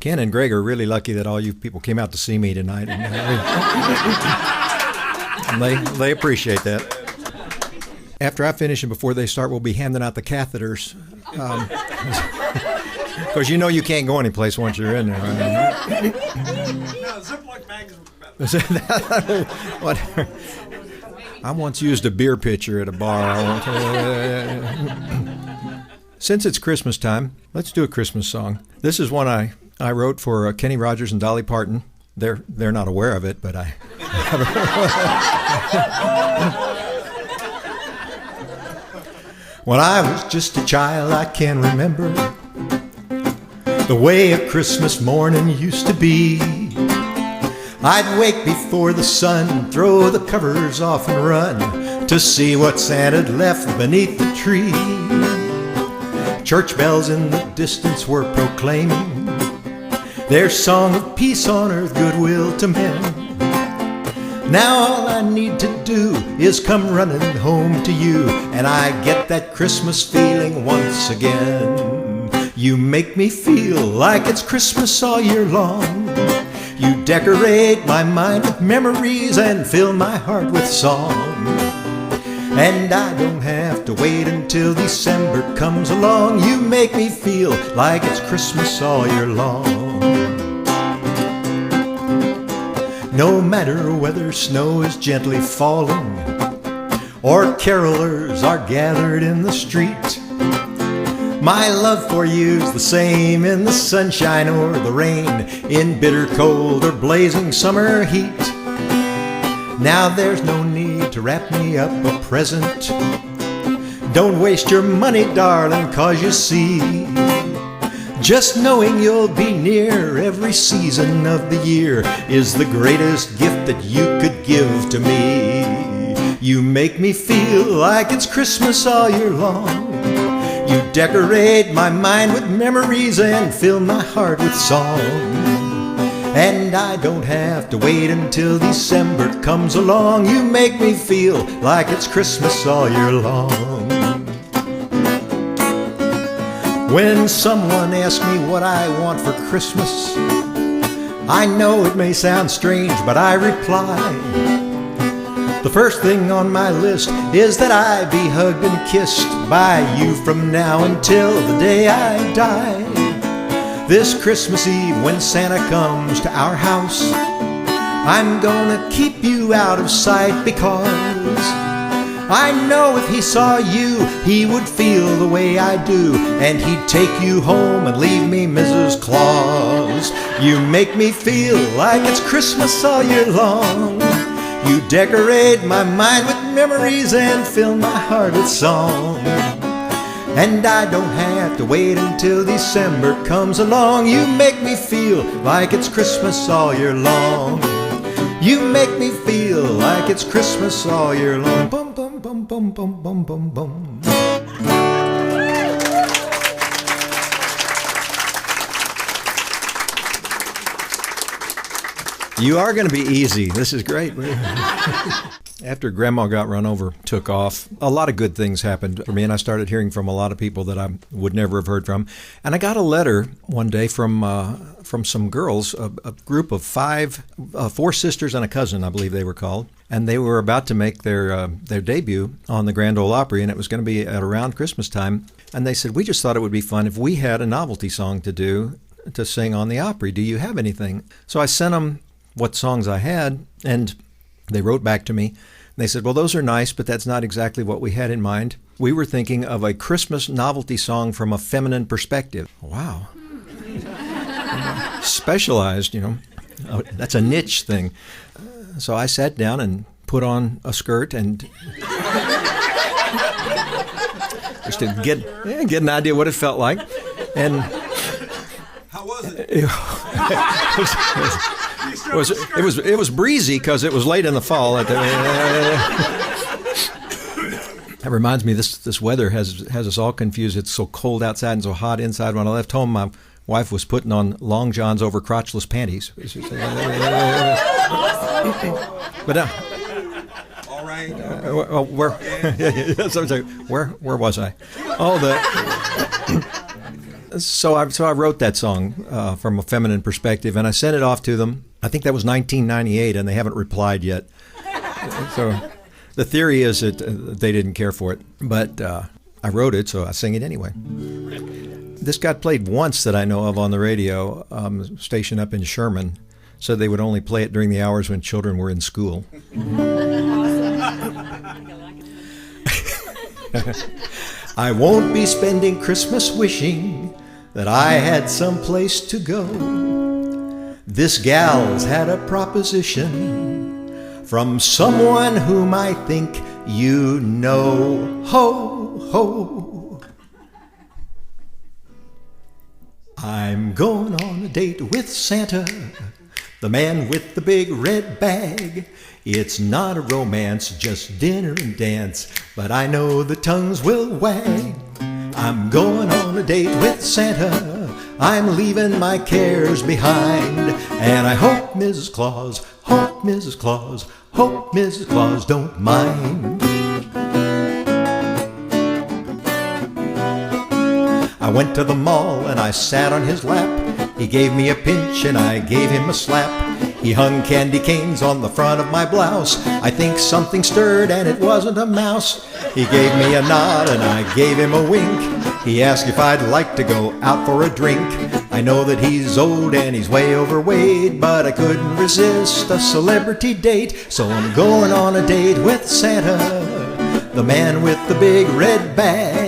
Ken and Greg are really lucky that all you people came out to see me tonight. And they appreciate that. After I finish and before they start, we'll be handing out the catheters. Because you know you can't go anyplace once you're in there. Right? No, Ziploc bags are better. Whatever. I once used a beer pitcher at a bar. Since it's Christmas time, let's do a Christmas song. This is one I wrote for Kenny Rogers and Dolly Parton. They're not aware of it, but I. When I was just a child, I can remember the way a Christmas morning used to be. I'd wake before the sun, throw the covers off and run to see what Santa had left beneath the tree. Church bells in the distance were proclaiming their song of peace on earth, goodwill to men. Now all I need to do is come running home to you, and I get that Christmas feeling once again. You make me feel like it's Christmas all year long. You decorate my mind with memories and fill my heart with song. And I don't have to wait until December comes along. You make me feel like it's Christmas all year long. No matter whether snow is gently falling or carolers are gathered in the street, my love for you's the same in the sunshine or the rain, in bitter cold or blazing summer heat. Now there's no need to wrap me up a present. Don't waste your money, darling, 'cause you see, just knowing you'll be near every season of the year is the greatest gift that you could give to me. You make me feel like it's Christmas all year long. You decorate my mind with memories and fill my heart with song. And I don't have to wait until December comes along. You make me feel like it's Christmas all year long. When someone asks me what I want for Christmas, I know it may sound strange, but I reply, the first thing on my list is that I be hugged and kissed by you from now until the day I die. This Christmas Eve when Santa comes to our house, I'm gonna keep you out of sight, because I know if he saw you, he would feel the way I do, and he'd take you home and leave me Mrs. Claus. You make me feel like it's Christmas all year long. You decorate my mind with memories and fill my heart with song. And I don't have to wait until December comes along. You make me feel like it's Christmas all year long. You make me feel like it's Christmas all year long. Bum, bum, bum, bum, bum, bum, bum, bum. You are going to be easy. This is great. After Grandma got run over, took off, a lot of good things happened for me, and I started hearing from a lot of people that I would never have heard from. And I got a letter one day from some girls, a group of four sisters and a cousin, I believe they were called, and they were about to make their debut on the Grand Ole Opry, and it was going to be at around Christmas time. And they said, we just thought it would be fun if we had a novelty song to sing on the Opry. Do you have anything? So I sent them what songs I had, and they wrote back to me. They said, well, those are nice, but that's not exactly what we had in mind. We were thinking of a Christmas novelty song from a feminine perspective. Wow. Specialized, you know. That's a niche thing. So I sat down and put on a skirt and just to get an idea what it felt like. And how was it? It was breezy because it was late in the fall. That reminds me, this weather has us all confused. It's so cold outside and so hot inside. When I left home, my wife was putting on long johns over crotchless panties. But all right. Where was I? Oh, So I wrote that song from a feminine perspective, and I sent it off to them. I think that was 1998, and they haven't replied yet. So the theory is that they didn't care for it, but I wrote it, so I sing it anyway. This got played once that I know of on the radio, station up in Sherman, so they would only play it during the hours when children were in school. I won't be spending Christmas wishing that I had some place to go. This gal's had a proposition from someone whom I think you know. Ho, ho. I'm going on a date with Santa, the man with the big red bag. It's not a romance, just dinner and dance, but I know the tongues will wag. I'm going on a date with Santa, I'm leaving my cares behind, and I hope Mrs. Claus, hope Mrs. Claus, hope Mrs. Claus don't mind. I went to the mall and I sat on his lap. He gave me a pinch and I gave him a slap. He hung candy canes on the front of my blouse. I think something stirred and it wasn't a mouse. He gave me a nod and I gave him a wink. He asked if I'd like to go out for a drink. I know that he's old and he's way overweight, but I couldn't resist a celebrity date. So I'm going on a date with Santa, the man with the big red bag.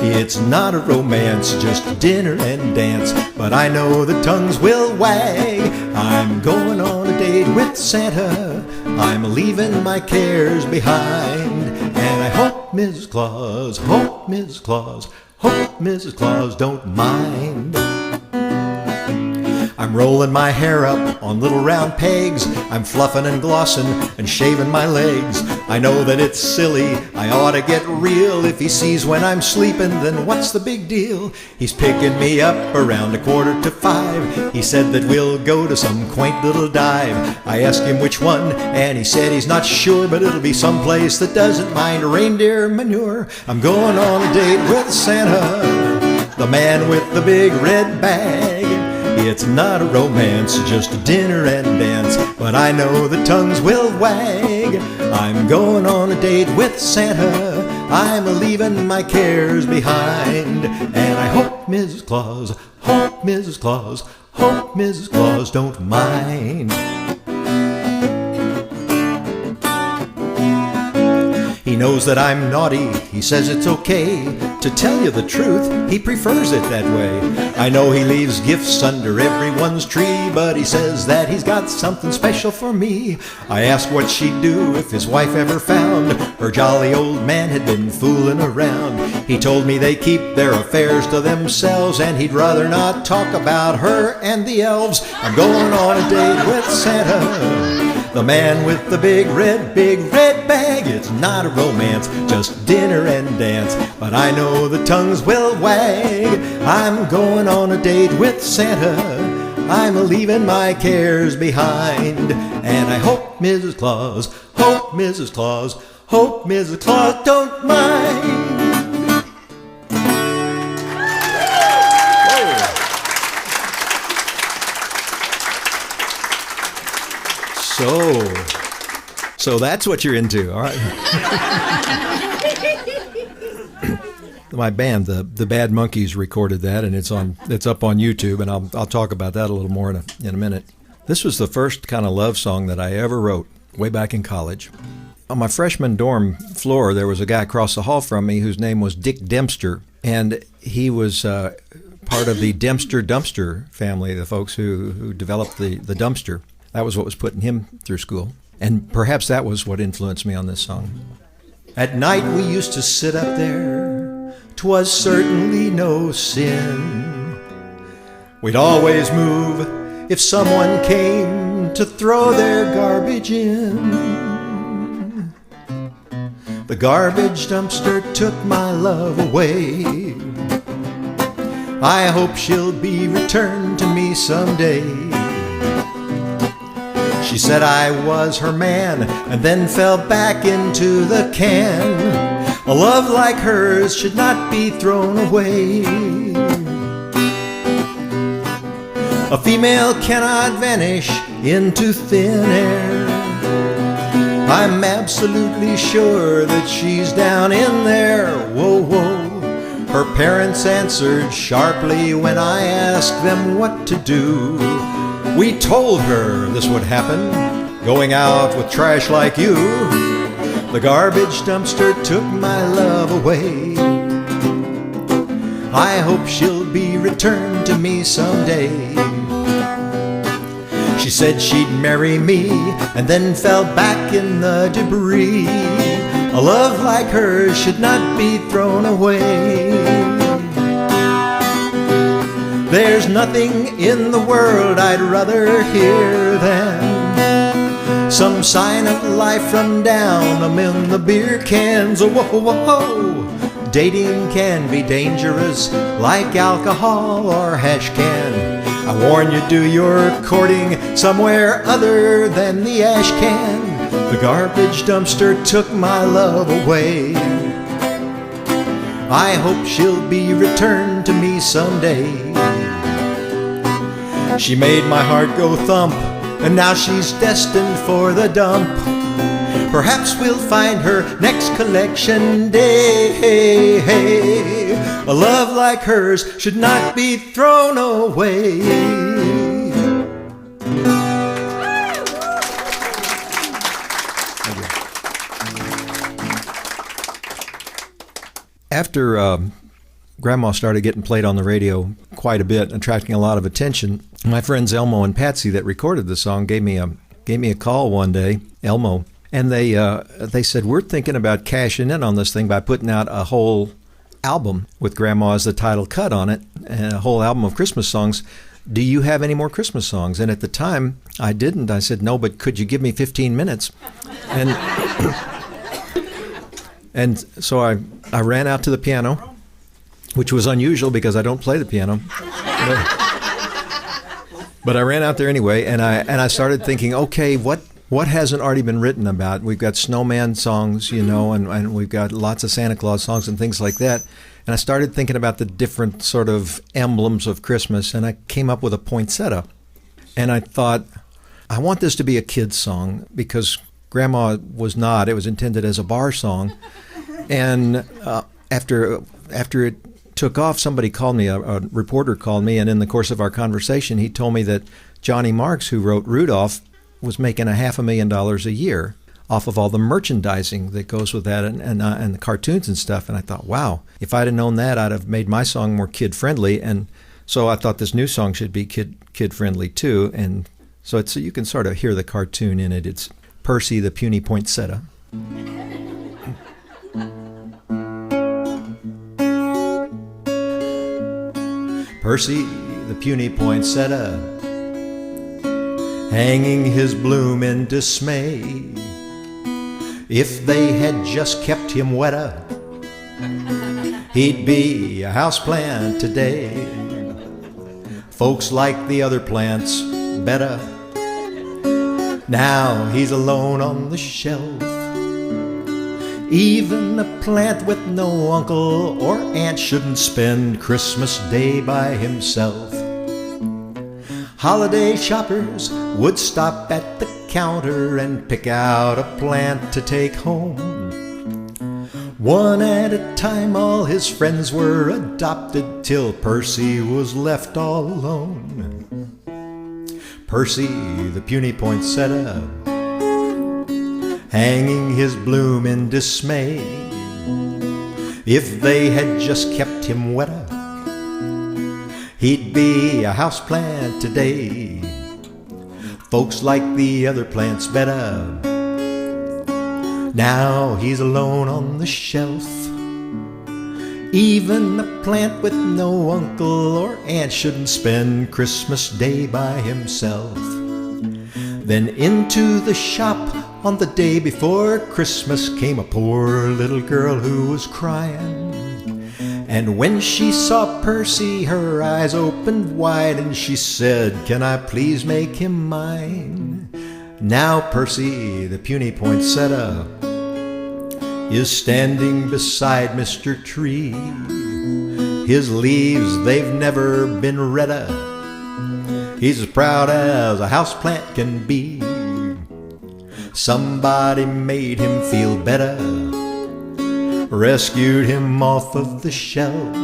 It's not a romance, just dinner and dance, but I know the tongues will wag. I'm going on a date with Santa, I'm leaving my cares behind, and I hope Mrs. Claus, hope Mrs. Claus, hope Mrs. Claus don't mind. I'm rolling my hair up on little round pegs. I'm fluffing and glossing and shaving my legs. I know that it's silly, I ought to get real. If he sees when I'm sleeping, then what's the big deal? He's picking me up around 4:45. He said that we'll go to some quaint little dive. I asked him which one, and he said he's not sure, but it'll be someplace that doesn't mind reindeer manure. I'm going on a date with Santa, the man with the big red bag. It's not a romance, just a dinner and dance, but I know the tongues will wag. I'm going on a date with Santa, I'm leaving my cares behind, and I hope Mrs. Claus, hope Mrs. Claus, hope Mrs. Claus don't mind. He knows that I'm naughty, he says it's okay. To tell you the truth, he prefers it that way. I know he leaves gifts under everyone's tree, but he says that he's got something special for me. I asked what she'd do if his wife ever found her jolly old man had been fooling around. He told me they keep their affairs to themselves, and he'd rather not talk about her and the elves. I'm going on a date with Santa, the man with the big red bag. It's not a romance, just dinner and dance, but I know the tongues will wag. I'm going on a date with Santa, I'm leaving my cares behind, and I hope Mrs. Claus, hope Mrs. Claus, hope Mrs. Claus don't mind. So that's what you're into, all right? My band, the Bad Monkeys, recorded that, and it's up on YouTube, and I'll talk about that a little more in a minute. This was the first kind of love song that I ever wrote way back in college. On my freshman dorm floor, there was a guy across the hall from me whose name was Dick Dempster, and he was part of the Dempster Dumpster family, the folks who developed the dumpster. That was what was putting him through school. And perhaps that was what influenced me on this song. At night we used to sit up there, 'twas certainly no sin. We'd always move if someone came to throw their garbage in. The garbage dumpster took my love away. I hope she'll be returned to me someday. She said I was her man and then fell back into the can. A love like hers should not be thrown away. A female cannot vanish into thin air. I'm absolutely sure that she's down in there. Whoa, whoa. Her parents answered sharply when I asked them what to do. We told her this would happen, going out with trash like you. The garbage dumpster took my love away. I hope she'll be returned to me someday. She said she'd marry me and then fell back in the debris. A love like hers should not be thrown away. There's nothing in the world I'd rather hear than some sign of life from down in the beer cans. Oh, whoa, whoa. Dating can be dangerous like alcohol or hash can. I warn you, do your courting somewhere other than the ash can. The garbage dumpster took my love away. I hope she'll be returned to me someday. She made my heart go thump, and now she's destined for the dump. Perhaps we'll find her next collection day. A love like hers should not be thrown away. After Grandma started getting played on the radio quite a bit, attracting a lot of attention, my friends Elmo and Patsy that recorded the song gave me a call one day, Elmo, and they said, we're thinking about cashing in on this thing by putting out a whole album with Grandma as the title cut on it, and a whole album of Christmas songs. Do you have any more Christmas songs? And at the time, I didn't. I said, no, but could you give me 15 minutes? And so I ran out to the piano, which was unusual because I don't play the piano. But I ran out there anyway, and I started thinking, okay, what hasn't already been written about? We've got snowman songs, and we've got lots of Santa Claus songs and things like that. And I started thinking about the different sort of emblems of Christmas, and I came up with a poinsettia. And I thought, I want this to be a kid's song because Grandma was not. It was intended as a bar song. And after it took off, somebody called me, a reporter called me, and in the course of our conversation, he told me that Johnny Marks, who wrote Rudolph, was making $500,000 a year off of all the merchandising that goes with that and the cartoons and stuff. And I thought, wow, if I'd have known that, I'd have made my song more kid-friendly. And so I thought this new song should be kid-friendly too. And so you can sort of hear the cartoon in it. It's Percy the Puny Poinsettia. Percy the puny poinsettia, hanging his bloom in dismay. If they had just kept him wetter, he'd be a houseplant today. Folks like the other plants better. Now he's alone on the shelf. Even a plant with no uncle or aunt shouldn't spend Christmas Day by himself. Holiday shoppers would stop at the counter and pick out a plant to take home. One at a time, all his friends were adopted till Percy was left all alone. Percy, the puny poinsettia, hanging his bloom in dismay. If they had just kept him wetter, he'd be a houseplant today. Folks like the other plants better. Now he's alone on the shelf. Even a plant with no uncle or aunt shouldn't spend Christmas Day by himself. Then into the shop on the day before Christmas came a poor little girl who was crying. And when she saw Percy, her eyes opened wide, and she said, "Can I please make him mine?" Now Percy, the puny poinsettia, is standing beside Mr. Tree. His leaves, they've never been redder. He's as proud as a houseplant can be. Somebody made him feel better, rescued him off of the shelf.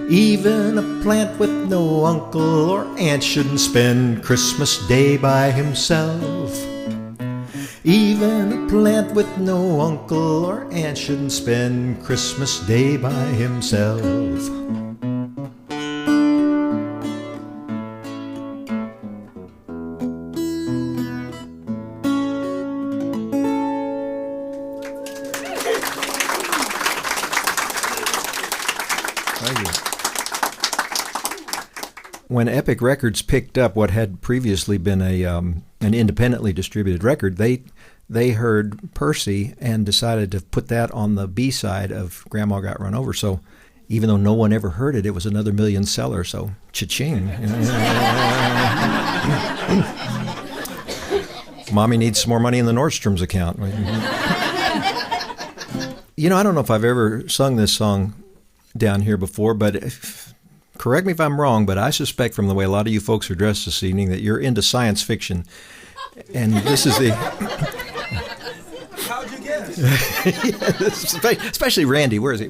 Even a plant with no uncle or aunt shouldn't spend Christmas Day by himself. Even a plant with no uncle or aunt shouldn't spend Christmas Day by himself. When Epic Records picked up what had previously been an independently distributed record, they heard Percy and decided to put that on the B-side of Grandma Got Run Over. So even though no one ever heard it, it was another million seller. So cha-ching. Mommy needs some more money in the Nordstrom's account. You know, I don't know if I've ever sung this song down here before, but correct me if I'm wrong, but I suspect from the way a lot of you folks are dressed this evening that you're into science fiction. And this is the... How'd you guess? Yeah, especially Randy. Where is he?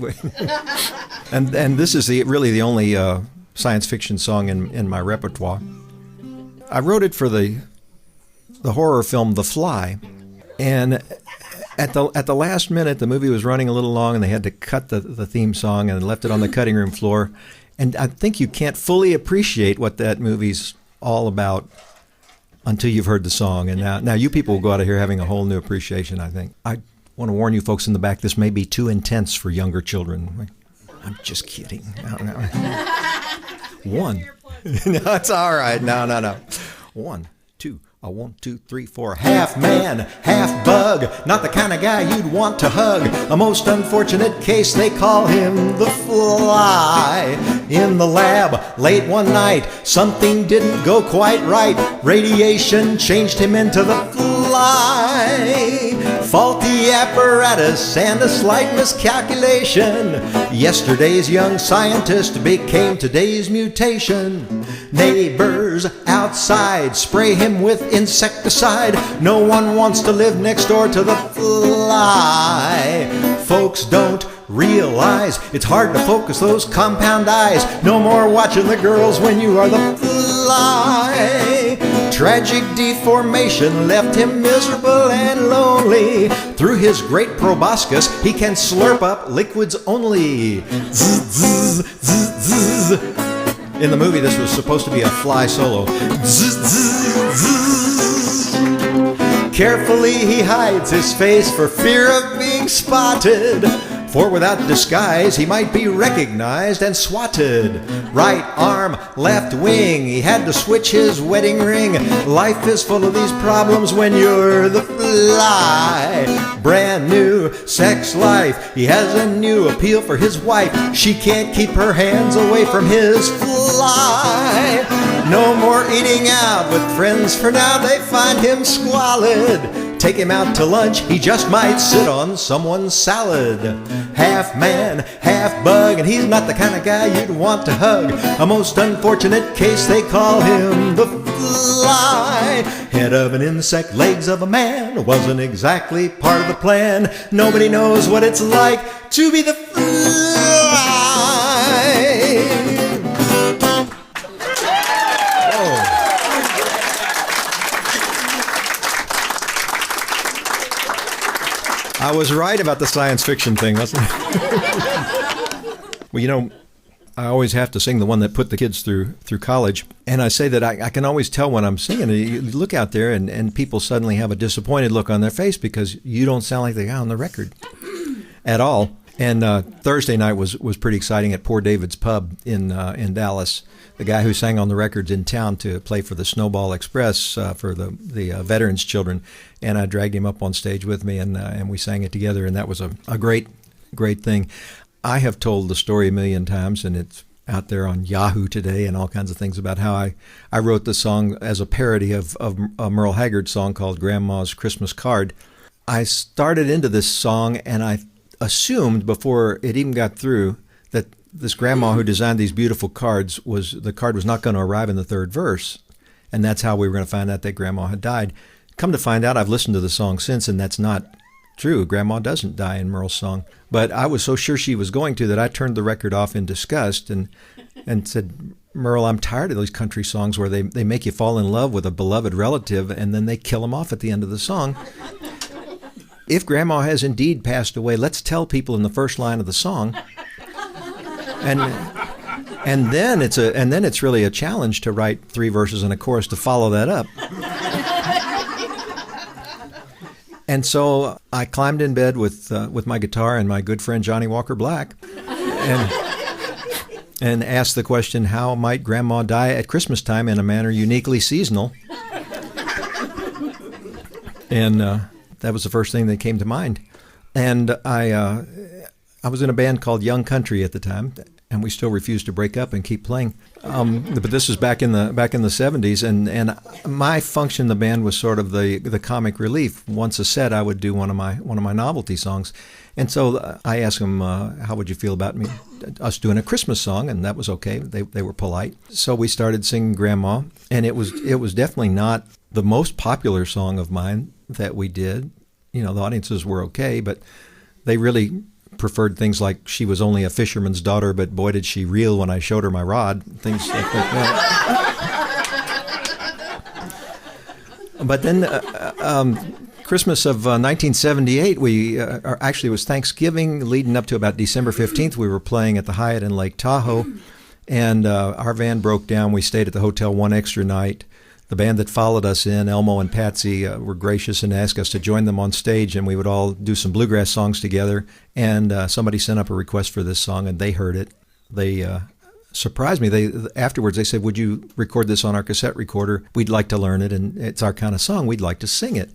and this is really the only science fiction song in my repertoire. I wrote it for the horror film The Fly. And at the last minute, the movie was running a little long, and they had to cut the theme song and left it on the cutting room floor. And I think you can't fully appreciate what that movie's all about until you've heard the song. And now you people will go out of here having a whole new appreciation, I think. I want to warn you folks in the back, this may be too intense for younger children. I'm just kidding. No. One. No, it's all right. No. 1, 2. 1, 2, 3, 4. Half man, half bug. Not the kind of guy you'd want to hug. A most unfortunate case, they call him the Fly. In the lab, late one night, something didn't go quite right. Radiation changed him into the Fly. Faulty apparatus and a slight miscalculation. Yesterday's young scientist became today's mutation. Neighbors outside spray him with insecticide. No one wants to live next door to the Fly. Folks don't realize it's hard to focus those compound eyes. No more watching the girls when you are the Fly. Tragic deformation left him miserable and lonely. Through his great proboscis, he can slurp up liquids only. Zzz, zzz, zzz, zzz. In the movie, this was supposed to be a Fly solo. Zzz, zzz, zzz. Carefully, he hides his face for fear of being spotted. For without disguise, he might be recognized and swatted. Right arm, left wing, he had to switch his wedding ring. Life is full of these problems when you're the Fly. Brand new sex life, he has a new appeal for his wife. She can't keep her hands away from his Fly. No more eating out with friends for now, they find him squalid. Take him out to lunch, he just might sit on someone's salad. Half man, half bug, and he's not the kind of guy you'd want to hug. A most unfortunate case, they call him the Fly. Head of an insect, legs of a man, wasn't exactly part of the plan. Nobody knows what it's like to be the Fly. I was right about the science fiction thing, wasn't I? Well, you know, I always have to sing the one that put the kids through college. And I say that I can always tell when I'm singing. You look out there and people suddenly have a disappointed look on their face because you don't sound like the guy on the record at all. And Thursday night was pretty exciting at Poor David's Pub in Dallas. The guy who sang on the records in town to play for the Snowball Express for the veterans' children, and I dragged him up on stage with me, and we sang it together, and that was a great thing. I have told the story a million times, and it's out there on Yahoo today and all kinds of things about how I wrote the song as a parody of a Merle Haggard song called Grandma's Christmas Card. I started into this song, and I assumed before it even got through that this grandma who designed these beautiful cards, the card was not going to arrive in the third verse, and that's how we were going to find out that Grandma had died. Come to find out, I've listened to the song since, and that's not true. Grandma doesn't die in Merle's song. But I was so sure she was going to that I turned the record off in disgust and said, Merle, I'm tired of these country songs where they make you fall in love with a beloved relative and then they kill them off at the end of the song. If Grandma has indeed passed away, let's tell people in the first line of the song. And then it's really a challenge to write 3 verses and a chorus to follow that up. And so I climbed in bed with my guitar and my good friend Johnny Walker Black, and asked the question, how might Grandma die at Christmas time in a manner uniquely seasonal? And that was the first thing that came to mind. And I was in a band called Young Country at the time, and we still refused to break up and keep playing. But this was back in the 70s, and my function in the band was sort of the comic relief. Once a set, I would do one of my novelty songs, and so I asked them, how would you feel about us doing a Christmas song? And that was okay. They were polite. So we started singing Grandma, and it was definitely not the most popular song of mine that we did. The audiences were okay, but they really preferred things like She Was Only a Fisherman's Daughter, but boy did she reel when I showed her my rod, things like that. But then Christmas of 1978, it was Thanksgiving leading up to about December 15th. We were playing at the Hyatt in Lake Tahoe, and our van broke down. We stayed at the hotel one extra night. The band that followed us in, Elmo and Patsy, were gracious and asked us to join them on stage, and we would all do some bluegrass songs together. And somebody sent up a request for this song, and they heard it. They surprised me. Afterwards, they said, would you record this on our cassette recorder? We'd like to learn it, and it's our kind of song. We'd like to sing it.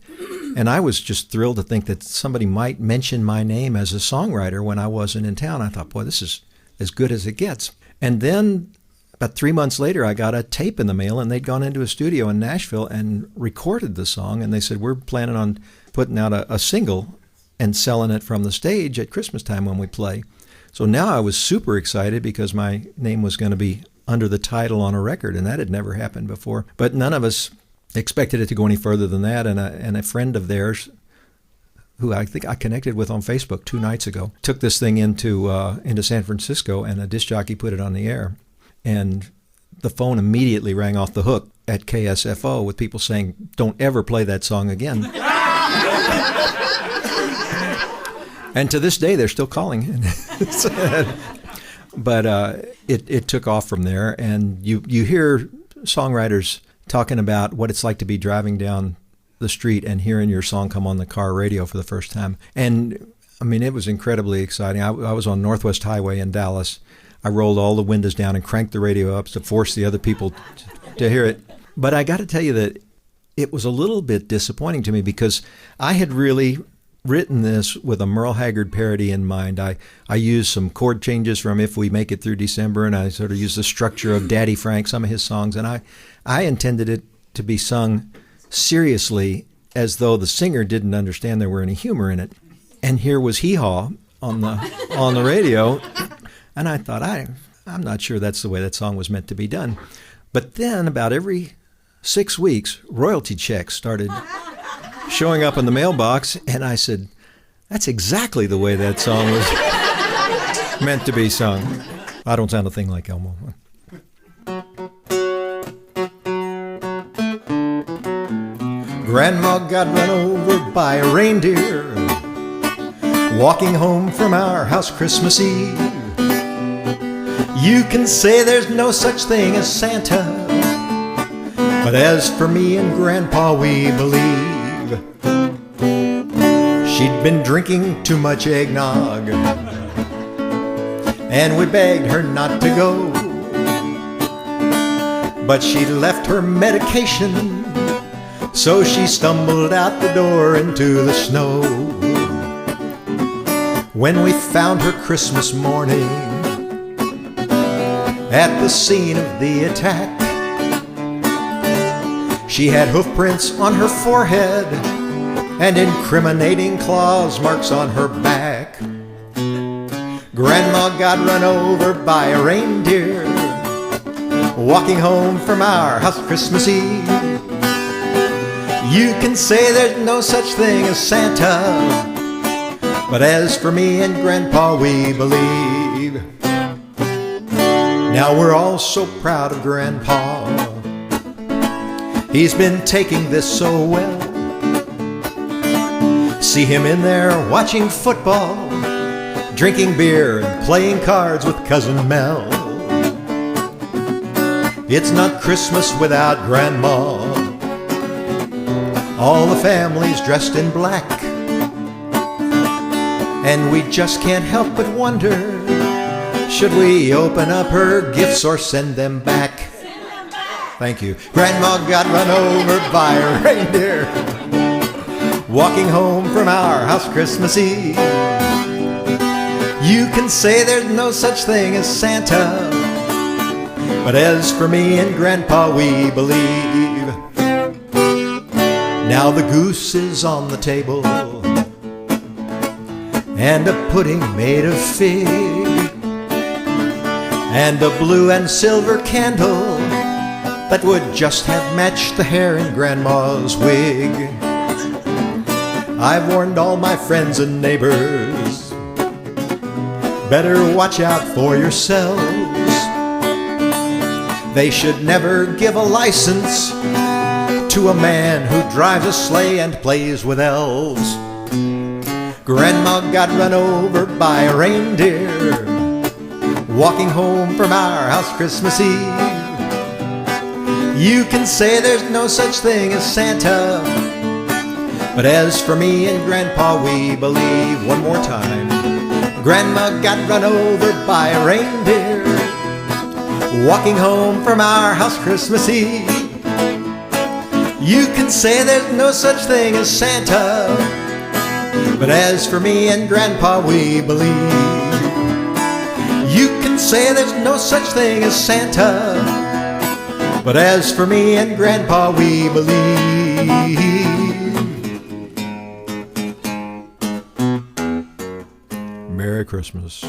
And I was just thrilled to think that somebody might mention my name as a songwriter when I wasn't in town. I thought, boy, this is as good as it gets. And then about 3 months later, I got a tape in the mail, and they'd gone into a studio in Nashville and recorded the song. And they said, we're planning on putting out a single and selling it from the stage at Christmas time when we play. So now I was super excited because my name was going to be under the title on a record, and that had never happened before. But none of us expected it to go any further than that. And a friend of theirs, who I think I connected with on Facebook 2 nights ago, took this thing into San Francisco, and a disc jockey put it on the air. And the phone immediately rang off the hook at KSFO with people saying, don't ever play that song again. And to this day, they're still calling. But it took off from there. And you hear songwriters talking about what it's like to be driving down the street and hearing your song come on the car radio for the first time. And, I mean, it was incredibly exciting. I was on Northwest Highway in Dallas. I rolled all the windows down and cranked the radio up to force the other people to hear it. But I got to tell you that it was a little bit disappointing to me because I had really written this with a Merle Haggard parody in mind. I used some chord changes from If We Make It Through December, and I sort of used the structure of Daddy Frank, some of his songs, and I intended it to be sung seriously as though the singer didn't understand there were any humor in it. And here was Hee Haw on the radio. And I thought, I'm not sure that's the way that song was meant to be done. But then about every 6 weeks, royalty checks started showing up in the mailbox. And I said, that's exactly the way that song was meant to be sung. I don't sound a thing like Elmo. Grandma got run over by a reindeer walking home from our house Christmas Eve. You can say there's no such thing as Santa, but as for me and Grandpa, we believe she'd been drinking too much eggnog, and we begged her not to go. But she left her medication, so she stumbled out the door into the snow. When we found her Christmas morning at the scene of the attack, she had hoof prints on her forehead and incriminating claws marks on her back. Grandma got run over by a reindeer walking home from our house Christmas Eve. You can say there's no such thing as Santa, but as for me and Grandpa, we believe. Now we're all so proud of Grandpa. He's been taking this so well. See him in there watching football, drinking beer and playing cards with Cousin Mel. It's not Christmas without Grandma. All the family's dressed in black, and we just can't help but wonder, should we open up her gifts or send them back? Send them back. Thank you. Grandma got run over by a reindeer walking home from our house Christmas Eve. You can say there's no such thing as Santa, but as for me and Grandpa, we believe. Now the goose is on the table, and a pudding made of fig, and a blue and silver candle that would just have matched the hair in Grandma's wig. I've warned all my friends and neighbors, better watch out for yourselves. They should never give a license to a man who drives a sleigh and plays with elves. Grandma got run over by a reindeer walking home from our house Christmas Eve. You can say there's no such thing as Santa, but as for me and Grandpa, we believe. One more time. Grandma got run over by a reindeer walking home from our house Christmas Eve. You can say there's no such thing as Santa, but as for me and Grandpa, we believe. You can say there's no such thing as Santa, but as for me and Grandpa, we believe. Merry Christmas.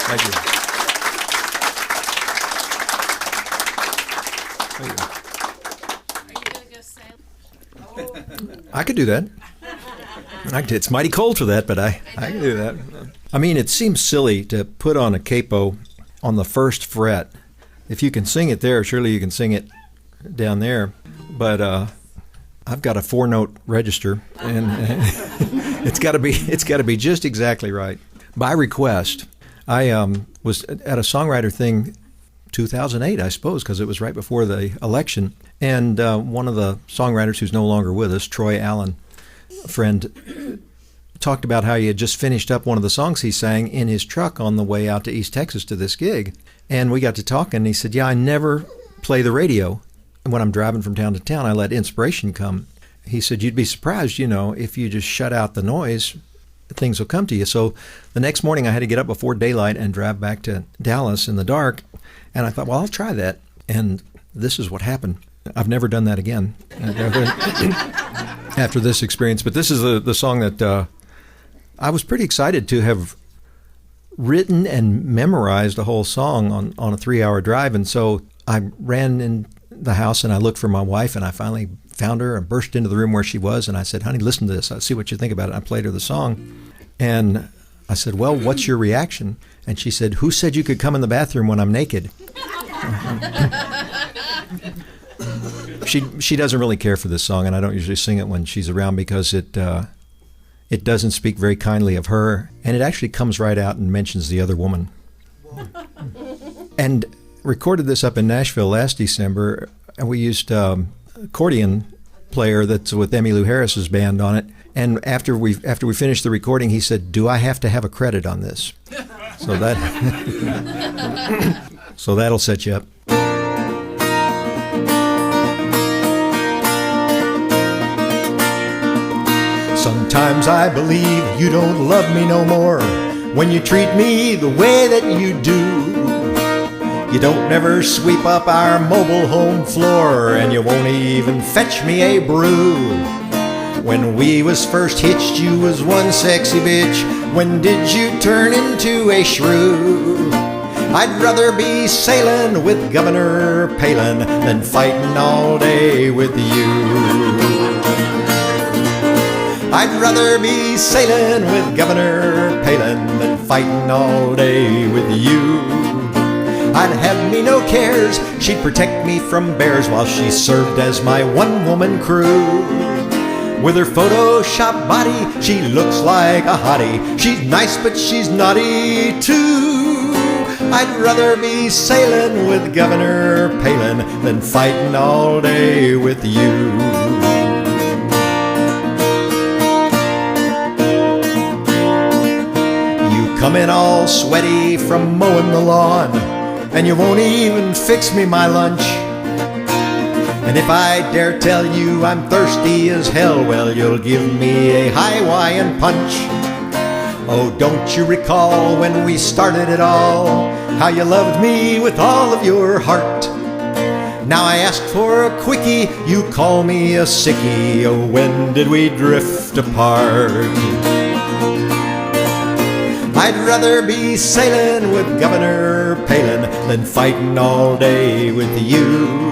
Thank you. Thank you. Are you going to go sail? I could do that. It's mighty cold for that, but I can do that. I mean, it seems silly to put on a capo on the first fret. If you can sing it there, surely you can sing it down there. But I've got a 4-note register, and it's got to be just exactly right. By request, I was at a songwriter thing 2008, I suppose, because it was right before the election. And one of the songwriters who's no longer with us, Troy Allen, a friend, talked about how he had just finished up one of the songs he sang in his truck on the way out to East Texas to this gig. And we got to talking, and he said, yeah, I never play the radio. And when I'm driving from town to town, I let inspiration come. He said, you'd be surprised, if you just shut out the noise, things will come to you. So the next morning I had to get up before daylight and drive back to Dallas in the dark. And I thought, well, I'll try that. And this is what happened. I've never done that again after this experience. But this is the song that I was pretty excited to have written and memorized a whole song on a 3-hour drive. And so I ran in the house and I looked for my wife, and I finally found her and burst into the room where she was. And I said, honey, listen to this. I'll see what you think about it. I played her the song. And I said, well, what's your reaction? And she said, who said you could come in the bathroom when I'm naked? She doesn't really care for this song, and I don't usually sing it when she's around because it doesn't speak very kindly of her, and it actually comes right out and mentions the other woman. And recorded this up in Nashville last December, and we used accordion player that's with Emmylou Harris's band on it. And after we finished the recording, he said, do I have to have a credit on this? So so that'll set you up. Sometimes I believe you don't love me no more when you treat me the way that you do. You don't never sweep up our mobile home floor, and you won't even fetch me a brew. When we was first hitched, you was one sexy bitch. When did you turn into a shrew? I'd rather be sailing with Governor Palin than fighting all day with you. I'd rather be sailing with Governor Palin than fighting all day with you. I'd have me no cares, she'd protect me from bears while she served as my one-woman crew. With her Photoshop body, she looks like a hottie. She's nice, but she's naughty too. I'd rather be sailing with Governor Palin than fighting all day with you. You come in all sweaty from mowing the lawn, and you won't even fix me my lunch. And if I dare tell you I'm thirsty as hell, well, you'll give me a Hawaiian punch. Oh, don't you recall when we started it all, how you loved me with all of your heart? Now I ask for a quickie, you call me a sickie. Oh, when did we drift apart? I'd rather be sailing with Governor Palin than fighting all day with you.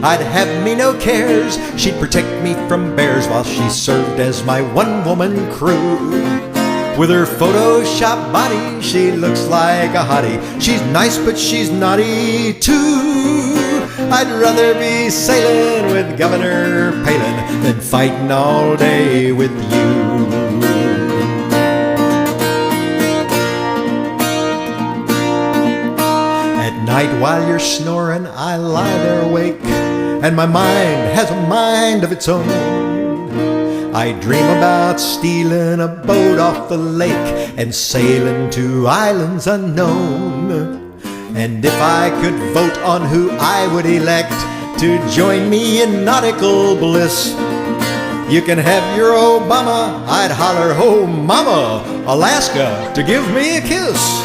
I'd have me no cares, she'd protect me from bears while she served as my one-woman crew. With her Photoshop body, she looks like a hottie. She's nice, but she's naughty too. I'd rather be sailing with Governor Palin than fighting all day with you. At night while you're snoring, I lie there awake, and my mind has a mind of its own. I dream about stealing a boat off the lake and sailing to islands unknown. And if I could vote on who I would elect to join me in nautical bliss, you can have your Obama, I'd holler, oh mama, Alaska, to give me a kiss.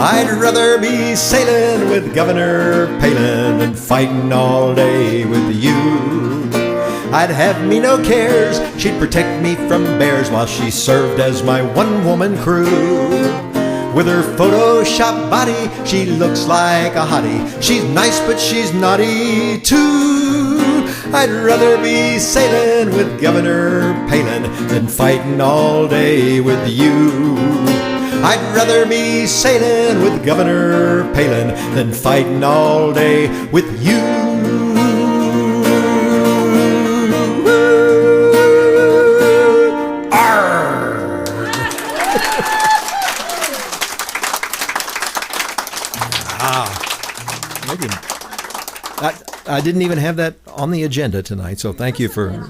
I'd rather be sailing with Governor Palin than fighting all day with you. I'd have me no cares, she'd protect me from bears while she served as my one-woman crew. With her Photoshop body, she looks like a hottie. She's nice, but she's naughty too. I'd rather be sailing with Governor Palin than fighting all day with you. I'd rather be sailing with Governor Palin than fighting all day with you. I didn't even have that on the agenda tonight, so thank you for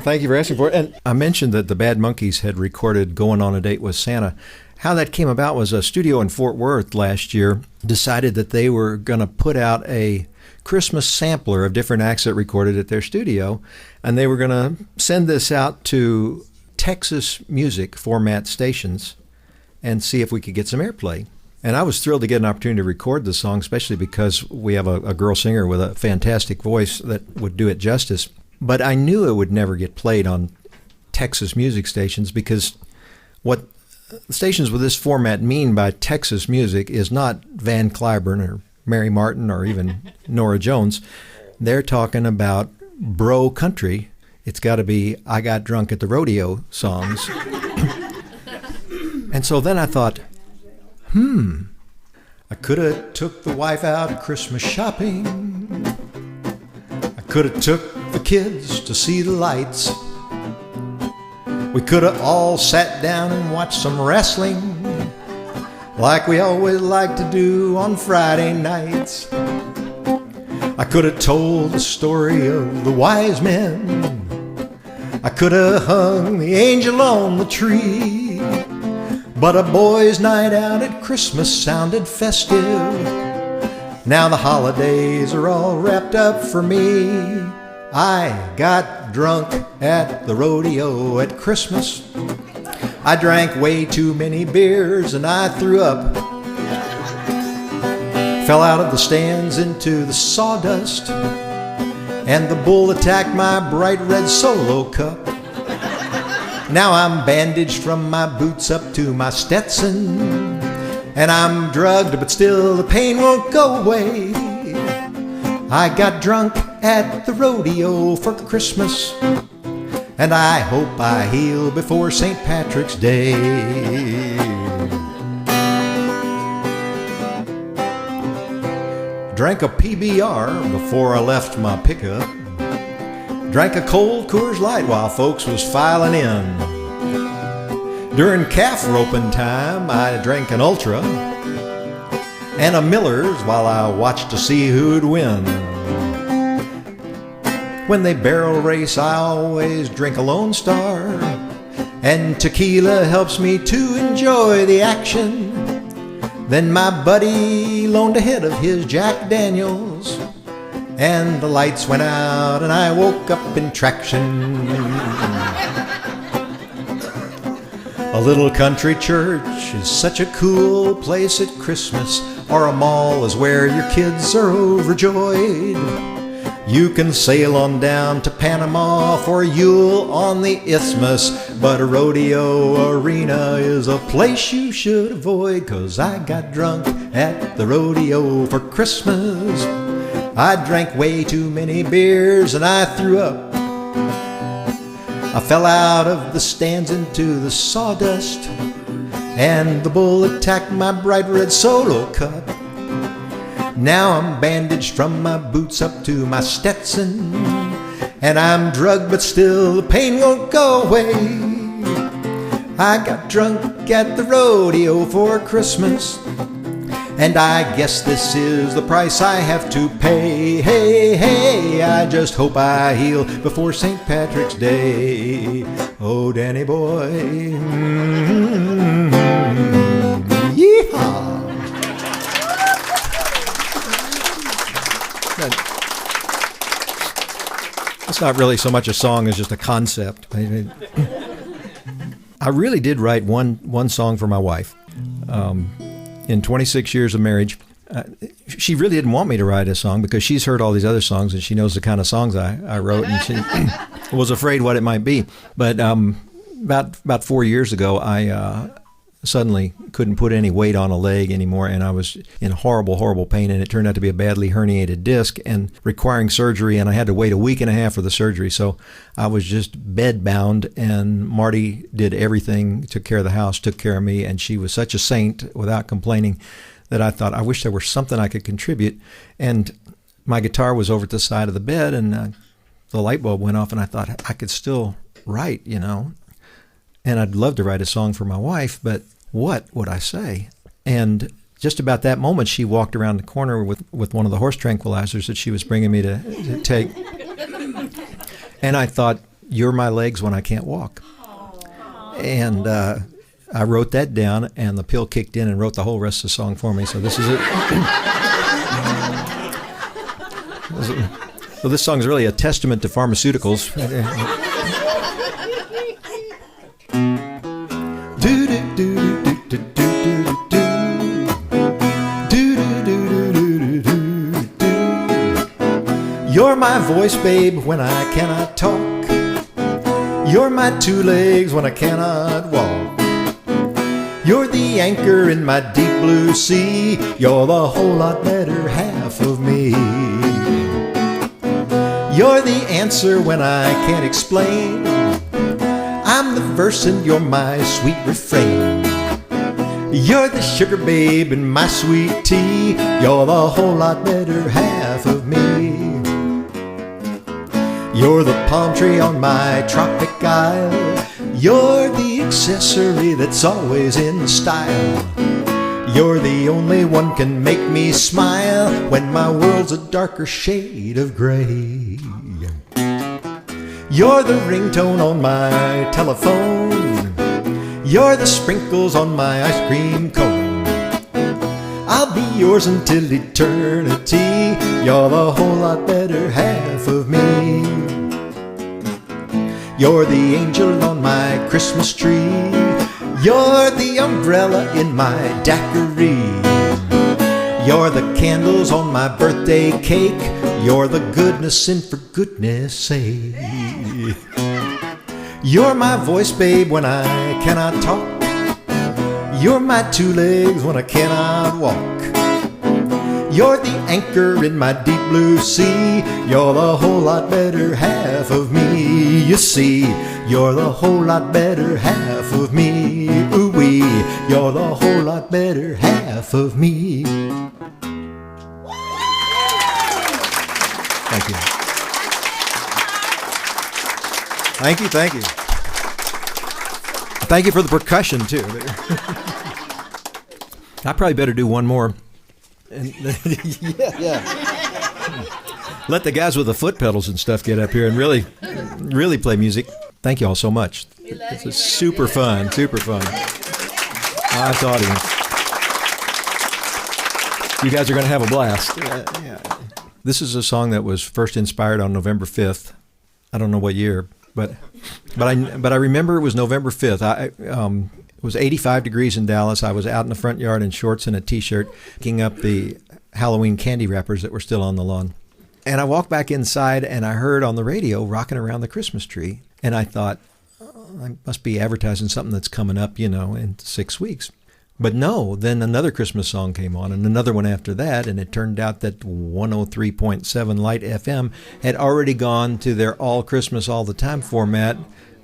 asking for it. And I mentioned that the Bad Monkeys had recorded "Going on a Date with Santa." How that came about was a studio in Fort Worth last year decided that they were going to put out a Christmas sampler of different acts that recorded at their studio, and they were going to send this out to Texas music format stations and see if we could get some airplay. And I was thrilled to get an opportunity to record the song, especially because we have a girl singer with a fantastic voice that would do it justice. But I knew it would never get played on Texas music stations, because what stations with this format mean by Texas music is not Van Cliburn or Mary Martin or even Norah Jones. They're talking about bro country. It's got to be I Got Drunk at the Rodeo songs. And so then I thought, I could have took the wife out Christmas shopping. I could have took the kids to see the lights. We could have all sat down and watched some wrestling, like we always like to do on Friday nights. I could have told the story of the wise men. I could have hung the angel on the tree. But a boys' night out at Christmas sounded festive. Now the holidays are all wrapped up for me. I got drunk at the rodeo at Christmas. I drank way too many beers and I threw up. Fell out of the stands into the sawdust. and the bull attacked my bright red solo cup. Now I'm bandaged from my boots up to my Stetson, and I'm drugged, but still the pain won't go away. I got drunk at the rodeo for Christmas, and I hope I heal before St. Patrick's Day. Drank a PBR before I left my pickup. Drank a cold Coors Light while folks was filing in. During calf roping time, I drank an Ultra and a Miller's while I watched to see who'd win. When they barrel race, I always drink a Lone Star, and tequila helps me to enjoy the action. Then my buddy loaned a hit of his Jack Daniels, and the lights went out and I woke up in traction. A little country church is such a cool place at Christmas, or a mall is where your kids are overjoyed. You can sail on down to Panama for Yule on the Isthmus, but a rodeo arena is a place you should avoid, 'cause I got drunk at the rodeo for Christmas. I drank way too many beers and I threw up. I fell out of the stands into the sawdust, and the bull attacked my bright red solo cup. Now I'm bandaged from my boots up to my Stetson, and I'm drugged, but still the pain won't go away. I got drunk at the rodeo for Christmas, and I guess this is the price I have to pay. Hey, hey, I just hope I heal before St. Patrick's Day. Oh, Danny boy. Yeehaw. It's not really so much a song as just a concept. I really did write one song for my wife. In 26 years of marriage, she really didn't want me to write a song because she's heard all these other songs and she knows the kind of songs I wrote, and she was afraid what it might be. But about 4 years ago, I suddenly couldn't put any weight on a leg anymore, and I was in horrible pain, and it turned out to be a badly herniated disc and requiring surgery, and I had to wait a week and a half for the surgery. So I was just bedbound, and Marty did everything, took care of the house, took care of me, and she was such a saint without complaining that I thought, I wish there were something I could contribute. And my guitar was over at the side of the bed, and the light bulb went off, and I thought I could still write, and I'd love to write a song for my wife, but what would I say? And just about that moment, she walked around the corner with one of the horse tranquilizers that she was bringing me to take. And I thought, you're my legs when I can't walk. And I wrote that down, and the pill kicked in and wrote the whole rest of the song for me. So this is it. So this song is really a testament to pharmaceuticals. You're my voice, babe, when I cannot talk. You're my two legs when I cannot walk. You're the anchor in my deep blue sea. You're the whole lot better half of me. You're the answer when I can't explain. I'm the verse and you're my sweet refrain. You're the sugar babe in my sweet tea. You're the whole lot better half of me. You're the palm tree on my tropic isle. You're the accessory that's always in style. You're the only one can make me smile when my world's a darker shade of gray. You're the ringtone on my telephone. You're the sprinkles on my ice cream cone. I'll be yours until eternity. You're the whole lot better half of me. You're the angel on my Christmas tree. You're the umbrella in my daiquiri. You're the candles on my birthday cake. You're the goodness and for goodness sake. You're my voice, babe, when I cannot talk. You're my two legs when I cannot walk. You're the anchor in my deep blue sea. You're the whole lot better half of me. You see, you're the whole lot better half of me. Ooh-wee, you're the whole lot better half of me. Thank you. Thank you, thank you. Thank you for the percussion, too. I probably better do one more. Yeah. Let the guys with the foot pedals and stuff get up here and really play music. Thank you all so much. This is super fun. Nice audience. You guys are going to have a blast. Yeah. This is a song that was first inspired on November 5th. I don't know what year, but I remember it was November 5th. It was 85 degrees in Dallas. I was out in the front yard in shorts and a T-shirt, picking up the Halloween candy wrappers that were still on the lawn. And I walked back inside, and I heard on the radio Rocking Around the Christmas Tree. And I thought, I must be advertising something that's coming up, in 6 weeks. But no, then another Christmas song came on, and another one after that, and it turned out that 103.7 Light FM had already gone to their All Christmas All the Time format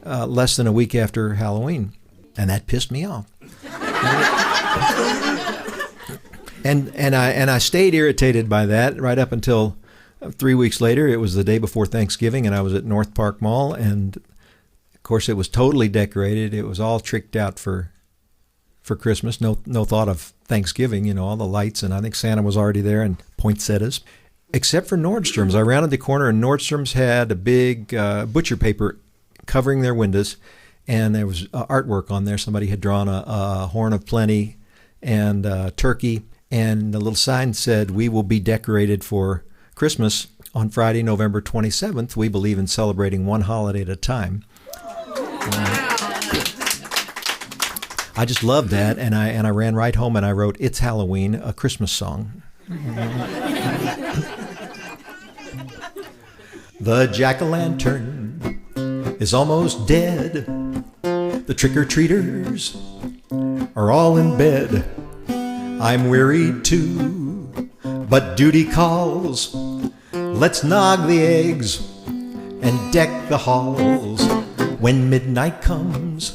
less than a week after Halloween. And that pissed me off. and I stayed irritated by that right up until 3 weeks later. It was the day before Thanksgiving, and I was at North Park Mall, and of course it was totally decorated. It was all tricked out for Christmas. No thought of Thanksgiving, all the lights, and I think Santa was already there and poinsettias. Except for Nordstrom's. I rounded the corner, and Nordstrom's had a big butcher paper covering their windows. And there was artwork on there. Somebody had drawn a horn of plenty and a turkey. And the little sign said, "We will be decorated for Christmas on Friday, November 27th. We believe in celebrating one holiday at a time." I just loved that. And I ran right home and I wrote, "It's Halloween, a Christmas song." The jack-o'-lantern is almost dead. The trick-or-treaters are all in bed. I'm wearied too, but duty calls. Let's nog the eggs and deck the halls. When midnight comes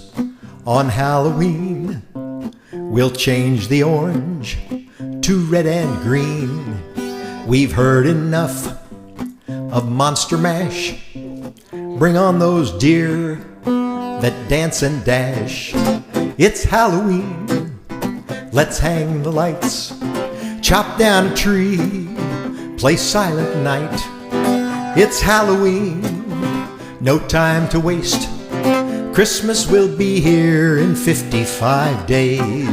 on Halloween, we'll change the orange to red and green. We've heard enough of Monster Mash. Bring on those deer that dance and dash. It's Halloween, let's hang the lights, chop down a tree, play Silent Night. It's Halloween, no time to waste. Christmas will be here in 55 days.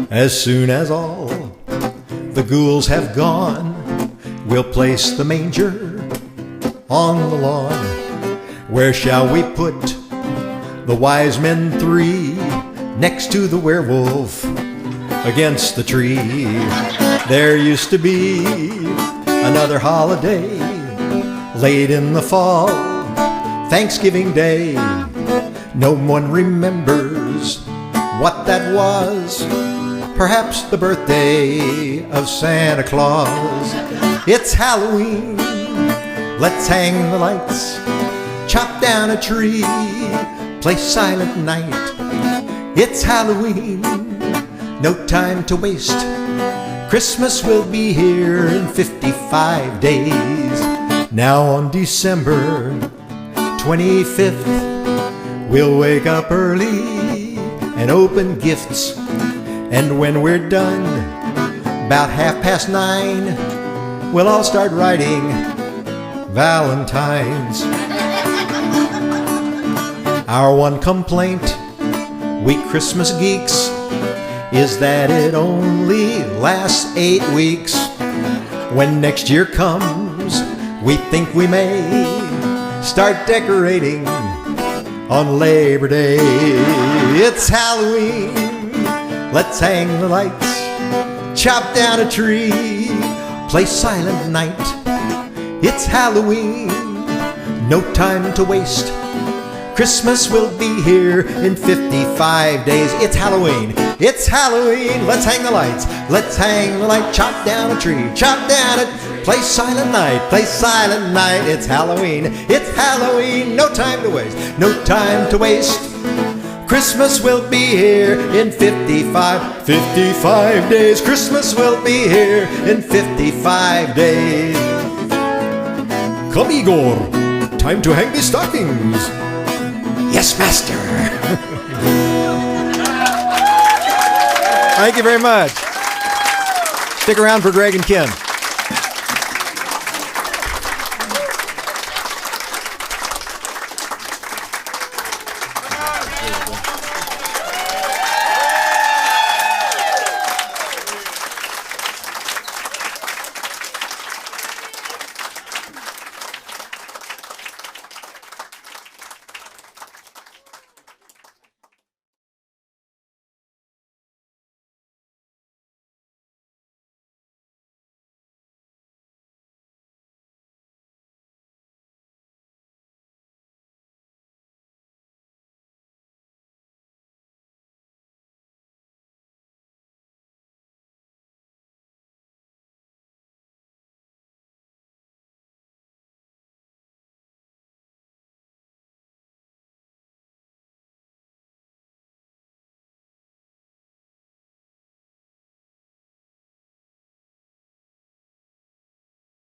As soon as all the ghouls have gone, we'll place the manger on the lawn. Where shall we put the wise men three? Next to the werewolf, against the tree. There used to be another holiday, late in the fall, Thanksgiving Day. No one remembers what that was. Perhaps the birthday of Santa Claus. It's Halloween, let's hang the lights, chop down a tree, play Silent Night. It's Halloween, no time to waste. Christmas will be here in 55 days. Now on December 25th, we'll wake up early and open gifts. And when we're done, about 9:30, we'll all start writing Valentines. Our one complaint, we Christmas geeks, is that it only lasts 8 weeks. When next year comes, we think we may start decorating on Labor Day. It's Halloween, let's hang the lights, chop down a tree, play Silent Night. It's Halloween, no time to waste. Christmas will be here in 55 days. It's Halloween, it's Halloween. Let's hang the lights, let's hang the light. Chop down a tree, chop down it. Play Silent Night, play Silent Night. It's Halloween, it's Halloween. No time to waste, no time to waste. Christmas will be here in 55 days. Christmas will be here in 55 days. Come, Igor, time to hang the stockings. Yes, master. Thank you very much. Stick around for Greg and Ken.